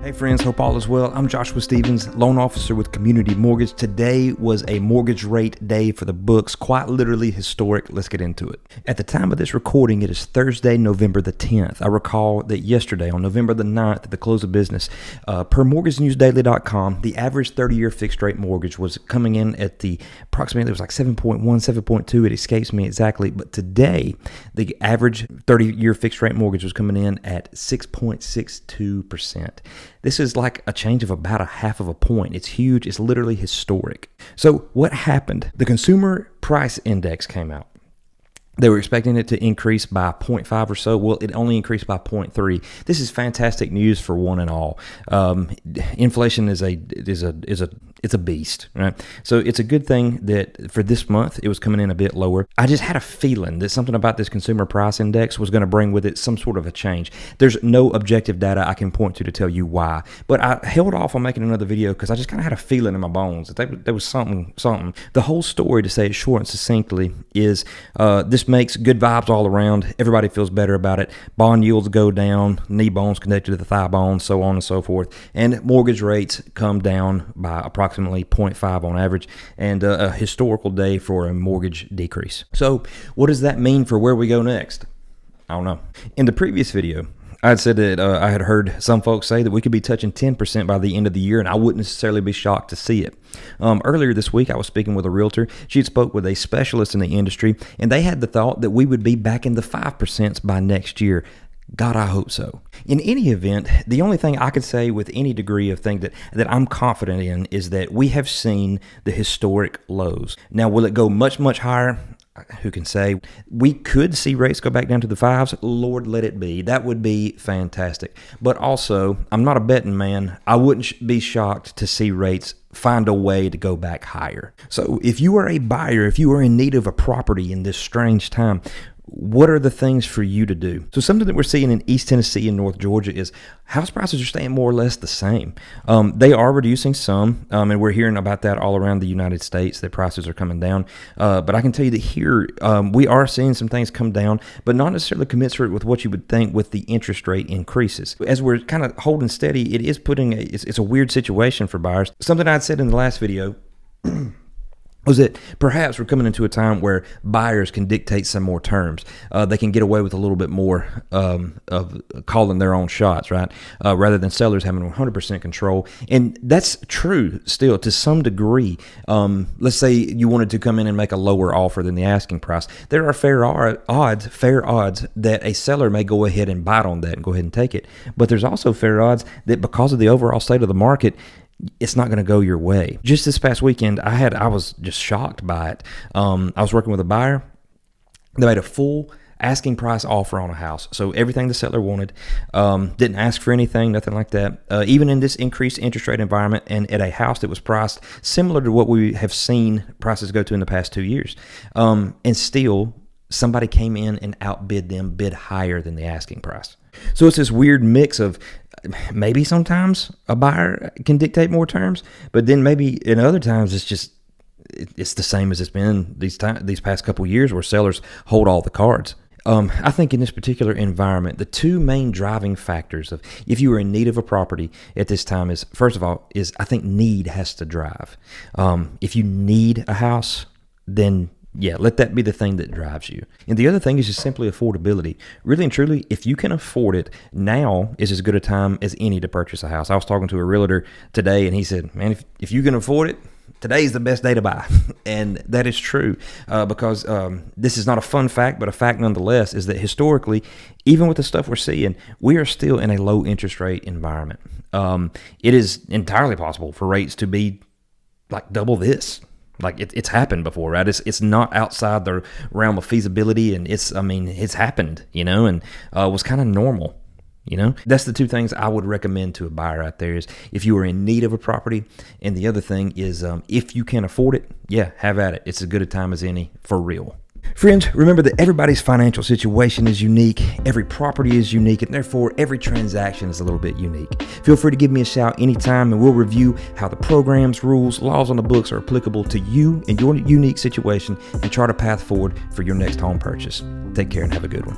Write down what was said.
Hey friends, hope all is well. I'm Joshua Stevens, loan officer with Community Mortgage. Today was a mortgage rate day for the books, quite literally historic. Let's get into it. At the time of this recording, it is Thursday, November the 10th. I recall that yesterday, on November the 9th, at the close of business, per mortgagenewsdaily.com, the average 30-year fixed rate mortgage was coming in at the approximately, it was like 7.1, 7.2. It escapes me exactly. But today, the average 30-year fixed rate mortgage was coming in at 6.62%. This is like a change of about a half of a point. It's huge. It's literally historic. So what happened? The consumer price index came out. They were expecting it to increase by 0.5 or so. Well, it only increased by 0.3. This is fantastic news for one and all. Inflation is a beast, right? So it's a good thing that for this month it was coming in a bit lower. I just had a feeling that something about this consumer price index was going to bring with it some sort of a change. There's no objective data I can point to tell you why, but I held off on making another video because I just kind of had a feeling in my bones that there was something. The whole story, to say it short and succinctly, is this makes good vibes all around. Everybody feels better about it. Bond yields go down, knee bones connected to the thigh bones, so on and so forth. And mortgage rates come down by approximately 0.5 on average, and a historical day for a mortgage decrease. So what does that mean for where we go next? I don't know. In the previous video, I had said that I had heard some folks say that we could be touching 10% by the end of the year, and I wouldn't necessarily be shocked to see it. Earlier this week, I was speaking with a realtor. She had spoke with a specialist in the industry, and they had the thought that we would be back in the 5% by next year. God, I hope so. In any event, the only thing I could say with any degree of thing that I'm confident in is that we have seen the historic lows. Now, will it go much, much higher? Who can say? We could see rates go back down to the 5s. Lord, let it be. That would be fantastic. But also, I'm not a betting man. I wouldn't be shocked to see rates find a way to go back higher. So if you are a buyer, if you are in need of a property in this strange time, what are the things for you to do? So something that we're seeing in East Tennessee and North Georgia is house prices are staying more or less the same. They are reducing some, and we're hearing about that all around the United States, that prices are coming down. But I can tell you that here, we are seeing some things come down, but not necessarily commensurate with what you would think with the interest rate increases. As we're kind of holding steady, it is it's a weird situation for buyers. Something I'd said in the last video was that perhaps we're coming into a time where buyers can dictate some more terms. They can get away with a little bit more of calling their own shots, right? Rather than sellers having 100% control. And that's true still to some degree. Let's say you wanted to come in and make a lower offer than the asking price. There are fair odds that a seller may go ahead and bite on that and go ahead and take it. But there's also fair odds that because of the overall state of the market, it's not going to go your way. Just this past weekend, I was just shocked by it. I was working with a buyer. They made a full asking price offer on a house. So everything the seller wanted, didn't ask for anything, nothing like that. Even in this increased interest rate environment and at a house that was priced similar to what we have seen prices go to in the past 2 years. And still, somebody came in and outbid them, bid higher than the asking price. So it's this weird mix of maybe sometimes a buyer can dictate more terms, but then maybe in other times it's the same as it's been these past couple of years where sellers hold all the cards. I think in this particular environment, the two main driving factors of if you are in need of a property at this time is, first of all, I think need has to drive. If you need a house, then yeah, let that be the thing that drives you. And the other thing is just simply affordability. Really and truly, if you can afford it, now is as good a time as any to purchase a house. I was talking to a realtor today, and he said, man, if you can afford it, today's the best day to buy. And that is true because this is not a fun fact, but a fact nonetheless, is that historically, even with the stuff we're seeing, we are still in a low interest rate environment. It is entirely possible for rates to be like double this. Like it's happened before, right? It's not outside the realm of feasibility, and it's happened, and was kind of normal, That's the two things I would recommend to a buyer out there is if you are in need of a property, and the other thing is if you can afford it, yeah, have at it. It's as good a time as any for real. Friends, remember that everybody's financial situation is unique, every property is unique, and therefore every transaction is a little bit unique. Feel free to give me a shout anytime, and we'll review how the programs, rules, laws on the books are applicable to you and your unique situation and chart a path forward for your next home purchase. Take care and have a good one.